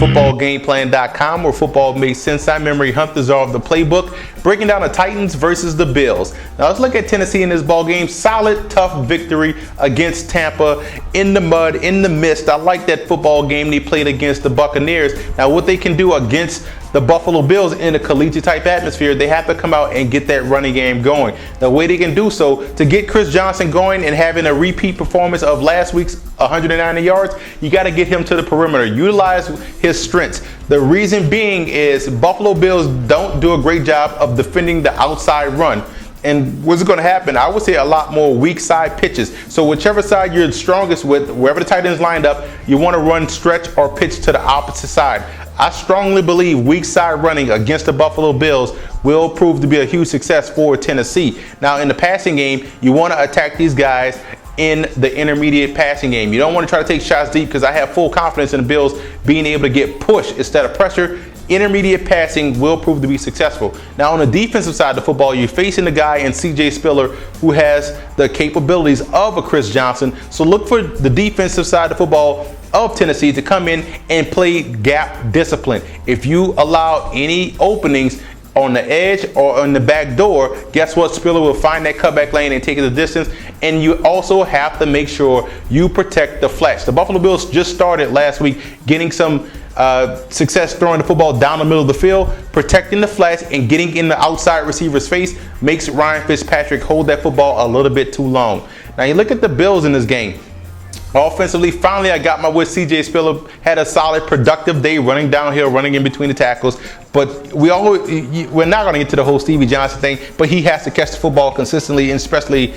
footballgameplan.com, where football makes sense. I'm Memory Hunters of the playbook, breaking down the Titans versus the Bills. Now let's look at Tennessee in this ball game. Solid, tough victory against Tampa in the mud, in the mist. I like that football game they played against the Buccaneers. Now what they can do against the Buffalo Bills in a collegiate type atmosphere, they have to come out and get that running game going. The way they can do so, to get Chris Johnson going and having a repeat performance of last week's 190 yards, you got to get him to the perimeter, utilize his strengths. The reason being is Buffalo Bills don't do a great job of defending the outside run. And what's going to happen? I would say a lot more weak side pitches. So whichever side you're strongest with, wherever the tight end's lined up, you want to run stretch or pitch to the opposite side. I strongly believe weak side running against the Buffalo Bills will prove to be a huge success for Tennessee. Now in the passing game, you want to attack these guys in the intermediate passing game. You don't want to try to take shots deep, because I have full confidence in the Bills being able to get push instead of pressure. Intermediate passing will prove to be successful. Now on the defensive side of the football, you're facing a guy in C.J. Spiller who has the capabilities of a Chris Johnson. So look for the defensive side of the football of Tennessee to come in and play gap discipline. If you allow any openings on the edge or on the back door, guess what? Spiller will find that cutback lane and take it the distance. And you also have to make sure you protect the flats. The Buffalo Bills just started last week getting some success throwing the football down the middle of the field. Protecting the flats and getting in the outside receiver's face makes Ryan Fitzpatrick hold that football a little bit too long. Now you look at the Bills in this game. Offensively, finally I got my wish. C.J. Spiller had a solid, productive day running downhill, running in between the tackles. But we're not going to get to the whole Stevie Johnson thing, but he has to catch the football consistently, and especially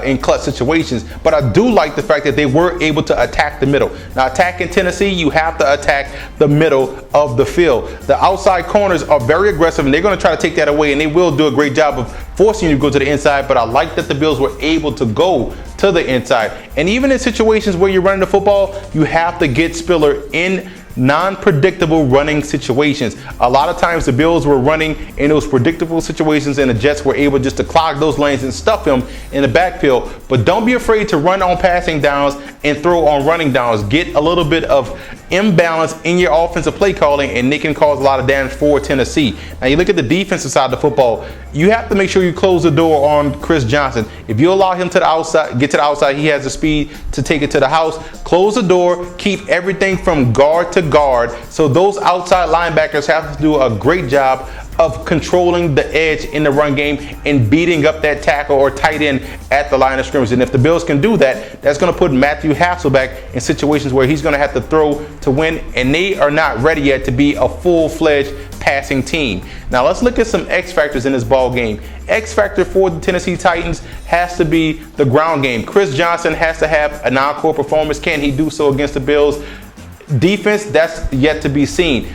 in clutch situations. But I do like the fact that they were able to attack the middle. Now, attacking Tennessee, you have to attack the middle of the field. The outside corners are very aggressive, and they're going to try to take that away, and they will do a great job of forcing you to go to the inside. But I like that the Bills were able to go to the inside. And even in situations where you're running the football, you have to get Spiller in non-predictable running situations. A lot of times the Bills were running in those predictable situations, and the Jets were able just to clog those lanes and stuff him in the backfield. But don't be afraid to run on passing downs and throw on running downs. Get a little bit of imbalance in your offensive play calling, and they can cause a lot of damage for Tennessee. Now you look at the defensive side of the football, you have to make sure you close the door on Chris Johnson. If you allow him to the outside, get to the outside, he has the speed to take it to the house. Close the door, keep everything from guard to guard. So those outside linebackers have to do a great job of controlling the edge in the run game and beating up that tackle or tight end at the line of scrimmage. And if the Bills can do that, that's going to put Matthew Hasselbeck in situations where he's going to have to throw to win, and they are not ready yet to be a full-fledged passing team. Now let's look at some X factors in this ball game. X factor for the Tennessee Titans has to be the ground game. Chris Johnson has to have an encore performance. Can he do so against the Bills? Defense, that's yet to be seen.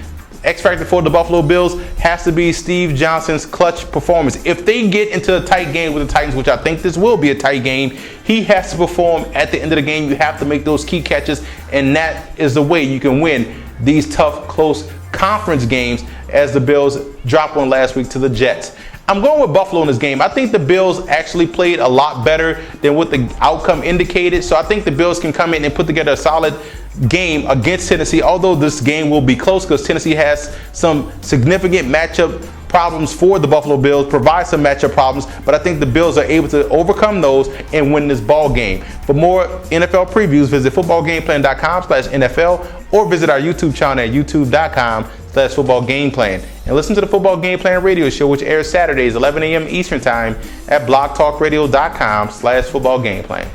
X factor for the Buffalo Bills has to be Steve Johnson's clutch performance. If they get into a tight game with the Titans, which I think this will be a tight game, he has to perform at the end of the game. You have to make those key catches, and that is the way you can win these tough, close conference games, as the Bills dropped one last week to the Jets. I'm going with Buffalo in this game. I think the Bills actually played a lot better than what the outcome indicated. So I think the Bills can come in and put together a solid game against Tennessee, although this game will be close because Tennessee has some significant matchup problems for the Buffalo Bills, provide some matchup problems, but I think the Bills are able to overcome those and win this ball game. For more NFL previews, visit footballgameplan.com/NFL or visit our YouTube channel at youtube.com/footballgameplan. And listen to the Football Game Plan radio show, which airs Saturdays 11 a.m. Eastern Time at blogtalkradio.com/footballgameplan.